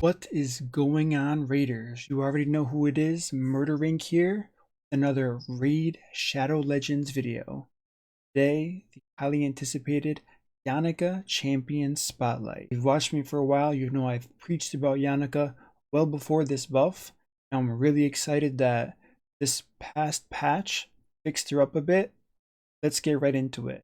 What is going on, Raiders? You already know who it is. MurderInc here. Another Raid Shadow Legends video. Today, the highly anticipated Yannica Champion Spotlight. If you've watched me for a while, you know I've preached about Yannica well before this buff. And I'm really excited that this past patch fixed her up a bit. Let's get right into it.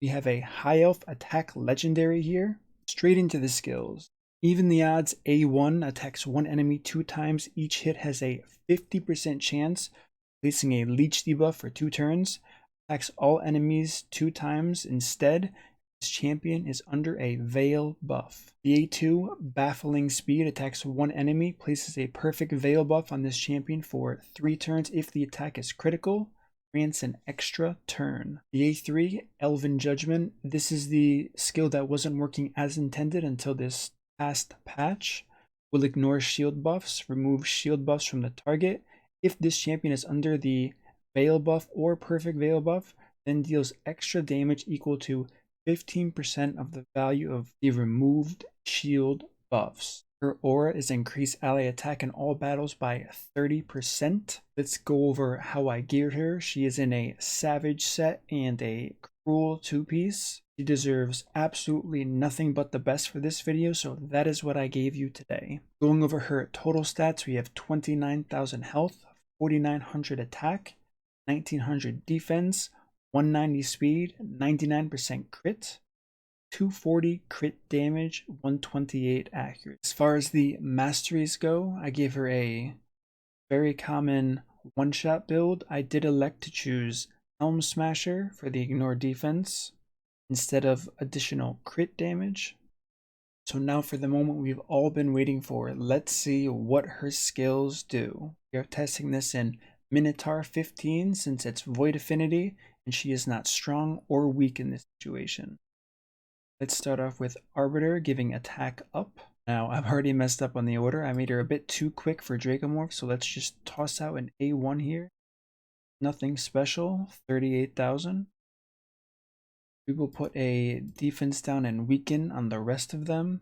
We have a high elf attack legendary here. Straight into the skills. Even the odds, A1 attacks one enemy 2 times. Each hit has a 50% chance, placing a leech debuff for 2 turns. Attacks all enemies 2 times instead. This champion is under a Veil buff. The A2, Baffling Speed, attacks one enemy, places a perfect Veil buff on this champion for 3 turns if the attack is critical. Grants an extra turn. The A3, Elven Judgment. This is the skill that wasn't working as intended until this past patch. Will ignore shield buffs, remove shield buffs from the target. If this champion is under the Veil buff or perfect Veil buff, then deals extra damage equal to 15% of the value of the removed shield buffs. Her aura is increase ally attack in all battles by 30%. Let's go over how I geared her. She is in a Savage set and a Cruel 2-piece. She deserves absolutely nothing but the best for this video, so that is what I gave you today. Going over her total stats, we have 29,000 health, 4,900 attack, 1,900 defense, 190 speed, 99% crit, 240 crit damage, 128 accurate. As far as the masteries go, I gave her a very common one-shot build. I did elect to choose Helm Smasher for the ignore defense instead of additional crit damage. So now for the moment we've all been waiting for. Let's see what her skills do. We are testing this in Minotaur 15 since it's Void Affinity and she is not strong or weak in this situation. Let's start off with Arbiter giving attack up. Now I've already messed up on the order. I made her a bit too quick for Dracomorph, so let's just toss out an A1 here. Nothing special, 38,000. We will put a defense down and weaken on the rest of them.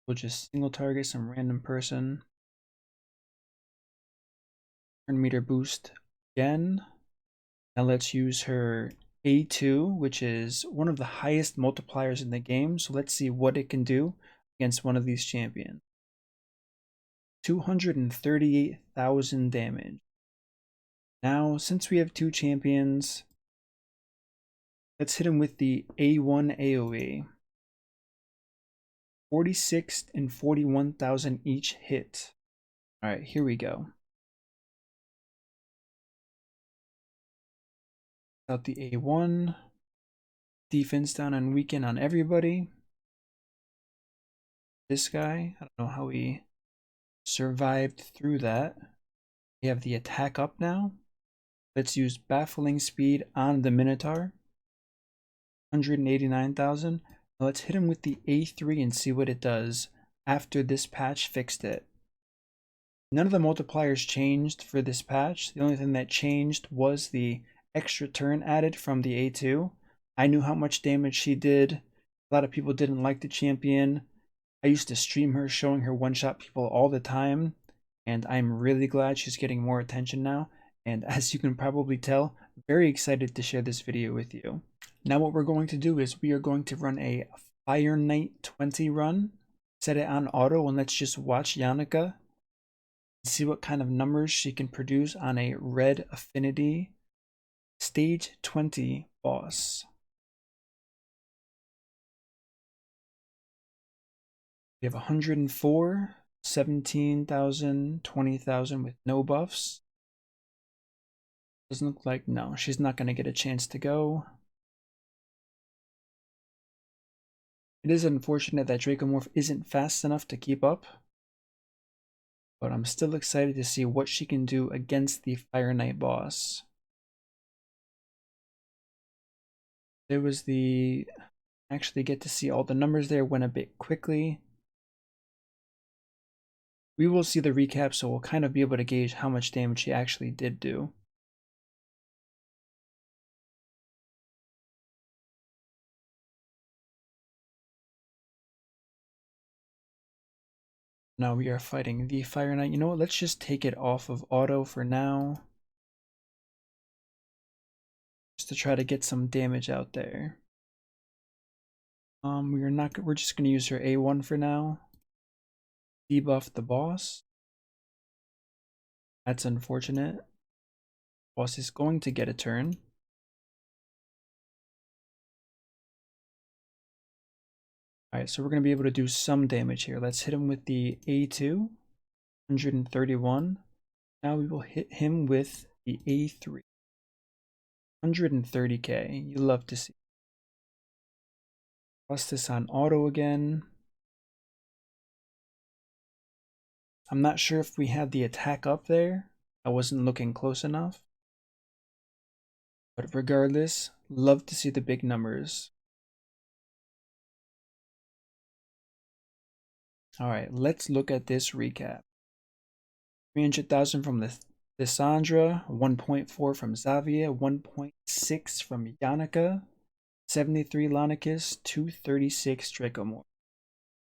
We'll just single target some random person. Turn meter boost again. Now let's use her A2, which is one of the highest multipliers in the game. So let's see what it can do against one of these champions. 238,000 damage. Now, since we have 2 champions, let's hit him with the A1 AoE. 46 and 41,000 each hit. All right, here we go. Out the A1, defense down and weaken on everybody. This guy, I don't know how he survived through that. We have the attack up now. Let's use Baffling Speed on the Minotaur. 189,000. Now let's hit him with the A3 and see what it does after this patch fixed it. None of the multipliers changed for this patch. The only thing that changed was the extra turn added from the A2. I knew how much damage she did. A lot of people didn't like the champion. I used to stream her showing her one-shot people all the time, and I'm really glad she's getting more attention now. And as you can probably tell, very excited to share this video with you. Now what we're going to do is we are going to run a Fire Knight 20 run, set it on auto, and let's just watch Yannica and see what kind of numbers she can produce on a red affinity stage 20 boss. We have 104, 17,000, 20,000 with no buffs. Doesn't look like, no, she's not going to get a chance to go. It is unfortunate that Dracomorph isn't fast enough to keep up, but I'm still excited to see what she can do against the Fire Knight boss. There was the, actually get to see all the numbers there, went a bit quickly. We will see the recap, so we'll kind of be able to gauge how much damage she actually did do. Now we are fighting the Fire Knight. You know what? Let's just take it off of auto for now. Just to try to get some damage out there. We're just gonna use her A1 for now. Debuff the boss. That's unfortunate. Boss is going to get a turn. Alright, so we're going to be able to do some damage here. Let's hit him with the A2, 131. Now we will hit him with the A3, 130k. You love to see. Plus this on auto again. I'm not sure if we had the attack up there. I wasn't looking close enough. But regardless, love to see the big numbers. Alright, let's look at this recap. 300,000 from the Lissandra, 1.4 from Xavier, 1.6 from Yannica, 73 Luzgius, 236 Dracomore.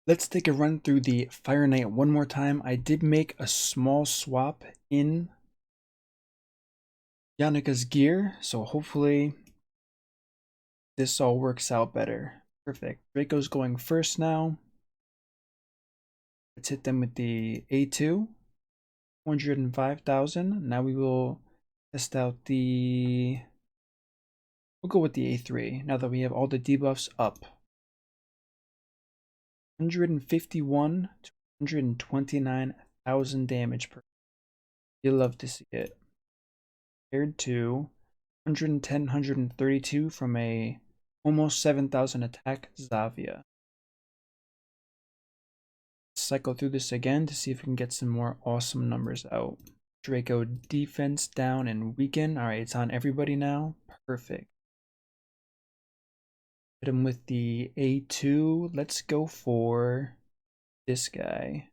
Let's take a run through the Fire Knight one more time. I did make a small swap in Yannica's gear, so hopefully this all works out better. Perfect. Draco's going first now. Let's hit them with the A2, 205,000. Now we will test out we'll go with the A3 now that we have all the debuffs up. 151 to 129,000 damage per. You love to see it. Compared to 110, 132 from a almost 7,000 attack Xavier. Cycle through this again to see if we can get some more awesome numbers out. Draco defense down and weaken. Alright, it's on everybody now. Perfect. Hit him with the A2. Let's go for this guy.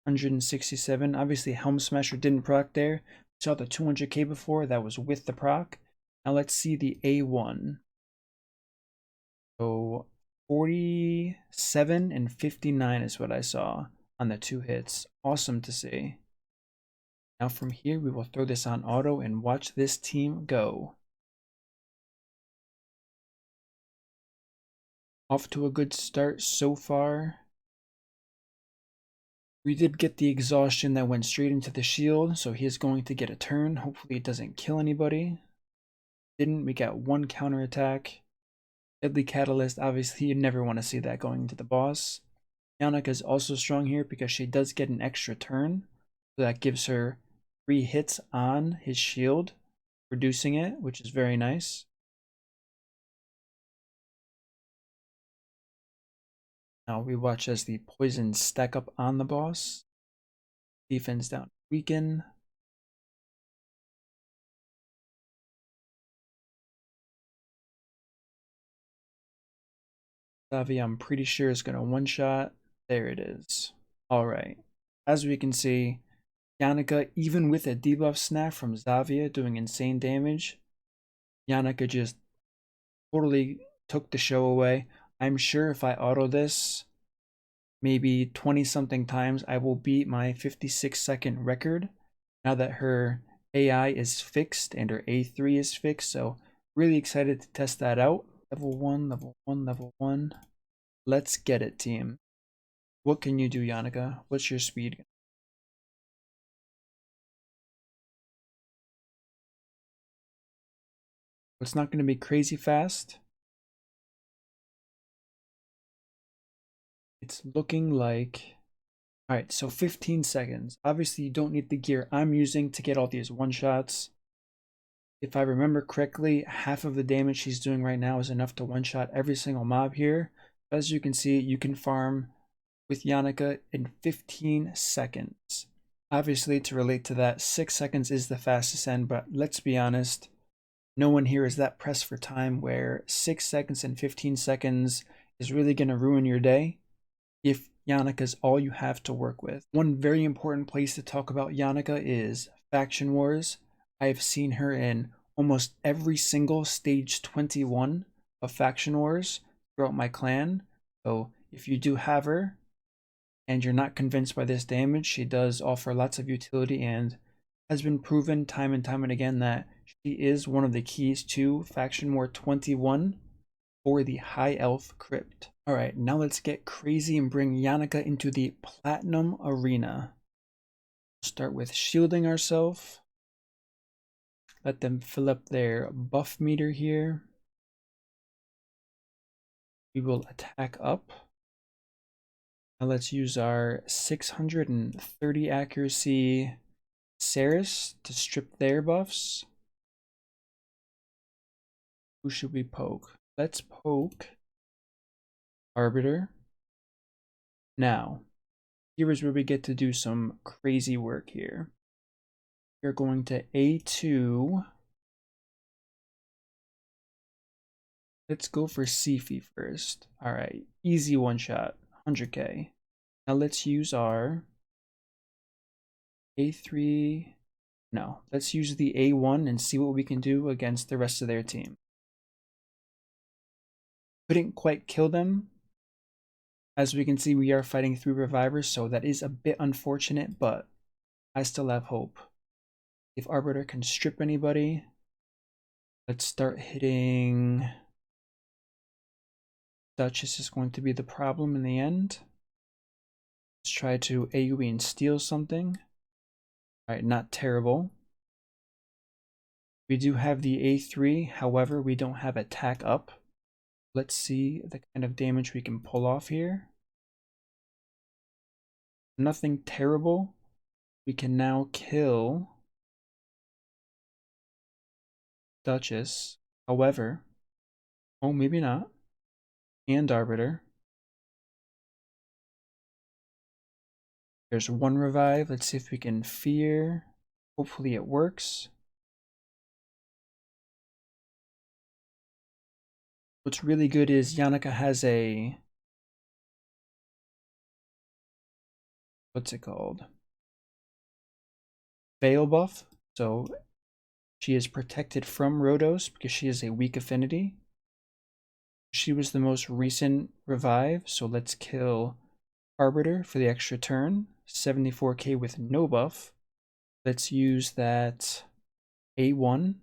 167. Obviously, Helm Smasher didn't proc there. We saw the 200k before. That was with the proc. Now let's see the A1. So 47 and 59 is what I saw on the 2 hits. Awesome to see. Now from here, we will throw this on auto and watch this team go. Off to a good start so far. We did get the exhaustion that went straight into the shield, so he is going to get a turn. Hopefully it doesn't kill anybody. Didn't. We got 1 counterattack. Deadly Catalyst, obviously you never want to see that going into the boss. Yannica is also strong here because she does get an extra turn. So that gives her 3 hits on his shield, reducing it, which is very nice. Now we watch as the poisons stack up on the boss. Defense down, weaken. Xavier, I'm pretty sure is going to one-shot. There it is. Alright. As we can see, Yannica, even with a debuff snap from Xavier doing insane damage, Yannica just totally took the show away. I'm sure if I auto this maybe 20 something times, I will beat my 56-second record now that her AI is fixed and her A3 is fixed. So really excited to test that out. Level 1, level 1, level 1. Let's get it, team. What can you do, Yannica? What's your speed? It's not going to be crazy fast. It's looking like... Alright, so 15 seconds. Obviously, you don't need the gear I'm using to get all these one-shots. If I remember correctly, half of the damage she's doing right now is enough to one-shot every single mob here. As you can see, you can farm with Yannica in 15 seconds. Obviously, to relate to that, 6 seconds is the fastest end, but let's be honest, no one here is that pressed for time where 6 seconds and 15 seconds is really going to ruin your day if Yannica is all you have to work with. One very important place to talk about Yannica is Faction Wars. I have seen her in almost every single stage 21 of Faction Wars throughout my clan. So if you do have her and you're not convinced by this damage, she does offer lots of utility and has been proven time and time and again that she is one of the keys to Faction War 21 for the High Elf Crypt. Alright, now let's get crazy and bring Yannica into the Platinum Arena. Start with shielding ourselves. Let them fill up their buff meter here. We will attack up. Now let's use our 630 accuracy Ceres to strip their buffs. Who should we poke? Let's poke Arbiter. Now, here is where we get to do some crazy work here. We're going to A2. Let's go for Sifi first. Alright, easy one shot, 100k. Now let's use our A3. No, let's use the A1 and see what we can do against the rest of their team. Couldn't quite kill them. As we can see, we are fighting 3 revivers, so that is a bit unfortunate, but I still have hope. If Arbiter can strip anybody, let's start hitting. Duchess is going to be the problem in the end. Let's try to AoE and steal something. Alright, not terrible. We do have the A3, however, we don't have attack up. Let's see the kind of damage we can pull off here. Nothing terrible. We can now kill Duchess. However, oh, maybe not. And Arbiter. There's one revive. Let's see if we can fear. Hopefully it works. What's really good is Yannica has a, what's it called? Veil buff. So she is protected from Rhodos because she is a weak affinity. She was the most recent revive, so let's kill Arbiter for the extra turn. 74k with no buff. Let's use that A1.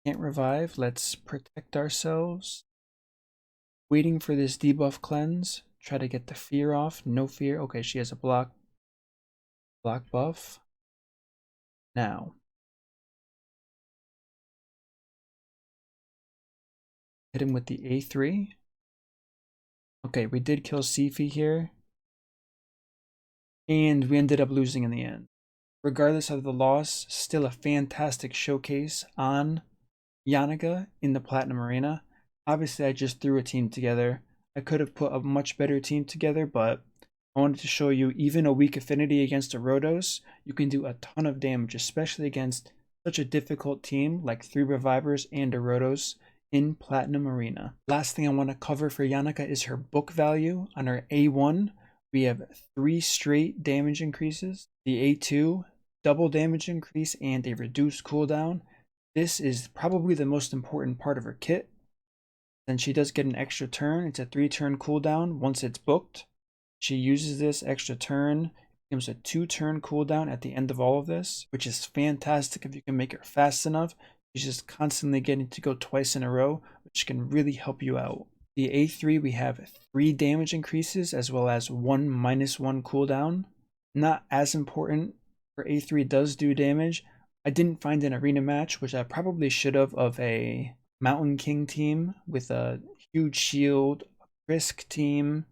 Can't revive. Let's protect ourselves. Waiting for this debuff cleanse. Try to get the fear off. No fear. Okay, she has a block buff. Now. Hit him with the A3. Okay, we did kill Sifi here. And we ended up losing in the end. Regardless of the loss, still a fantastic showcase on Yannica in the Platinum Arena. Obviously, I just threw a team together. I could have put a much better team together, but I wanted to show you even a weak affinity against a Rhodos, you can do a ton of damage, especially against such a difficult team like 3 revivers and a Rhodos in Platinum Arena. Last thing I want to cover for Yannica is her book value. On her A1, we have 3 straight damage increases. The A2, double damage increase and a reduced cooldown. This is probably the most important part of her kit. Then she does get an extra turn. It's a 3-turn cooldown once it's booked. She uses this extra turn. It becomes a 2-turn cooldown at the end of all of this, which is fantastic if you can make her fast enough. She's just constantly getting to go twice in a row, which can really help you out. The A3, we have 3 damage increases as well as 1 -1 cooldown. Not as important. Her A3 does do damage. I didn't find an arena match, which I probably should have, of a Mountain King team with a huge shield, a Risk team,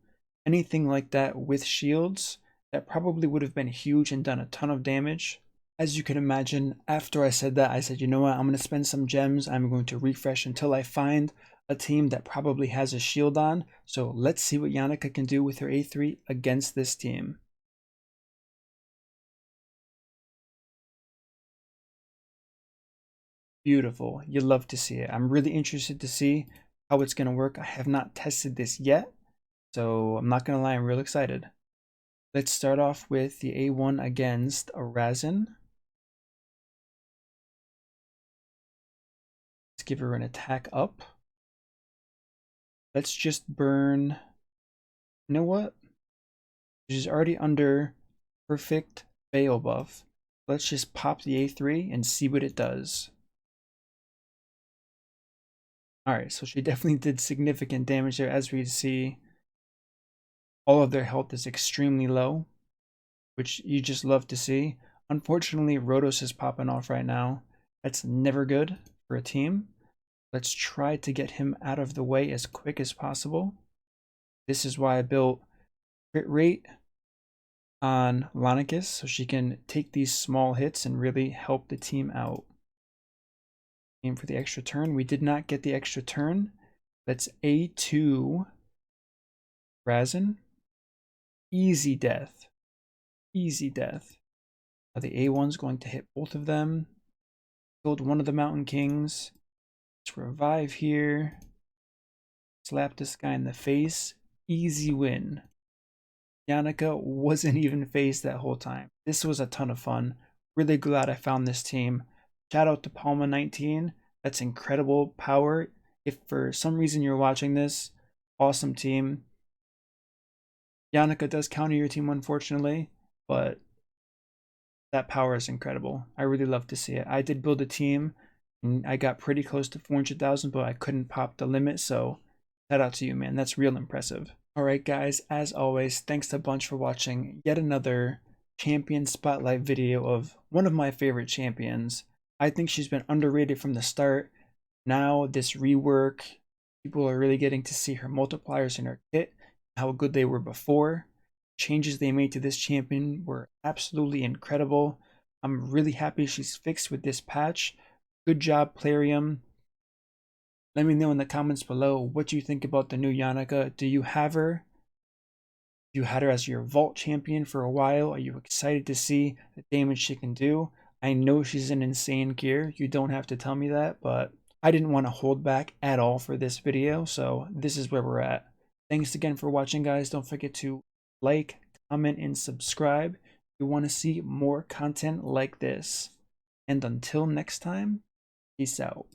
anything like that with shields. That probably would have been huge and done a ton of damage. As you can imagine, after I said that, I said, you know what, I'm going to spend some gems. I'm going to refresh until I find a team that probably has a shield on. So let's see what Yannica can do with her A3 against this team. Beautiful. You love to see it. I'm really interested to see how it's going to work. I have not tested this yet, so I'm not going to lie, I'm real excited. Let's start off with the A1 against a Razin. Let's give her an attack up. Let's just burn. You know what? She's already under perfect fail buff. Let's just pop the A3 and see what it does. Alright, so she definitely did significant damage there. As we see, all of their health is extremely low, which you just love to see. Unfortunately, Rotos is popping off right now. That's never good for a team. Let's try to get him out of the way as quick as possible. This is why I built crit rate on Yannica, so she can take these small hits and really help the team out. Aim for the extra turn. We did not get the extra turn. That's A2 Razin. Easy death. Easy death. Now the A1's going to hit both of them. Killed one of the Mountain Kings. Let's revive here. Slap this guy in the face. Easy win. Yannica wasn't even phased that whole time. This was a ton of fun. Really glad I found this team. Shout out to Palma19. That's incredible power. If for some reason you're watching this, awesome team. Yannica does counter your team, unfortunately, but that power is incredible. I really love to see it. I did build a team, and I got pretty close to 400,000, but I couldn't pop the limit, so shout out to you, man. That's real impressive. Alright guys, as always, thanks a bunch for watching yet another champion spotlight video of one of my favorite champions. I think she's been underrated from the start. Now this rework, people are really getting to see her multipliers in her kit, how good they were before. Changes they made to this champion were absolutely incredible. I'm really happy she's fixed with this patch. Good job, Plarium. Let me know in the comments below what you think about the new Yannica. Do you have her? You had her as your vault champion for a while. Are you excited to see the damage she can do? I know she's an insane gear. You don't have to tell me that, but I didn't want to hold back at all for this video, so this is where we're at. Thanks again for watching, guys. Don't forget to like, comment, and subscribe if you want to see more content like this. And until next time, peace out.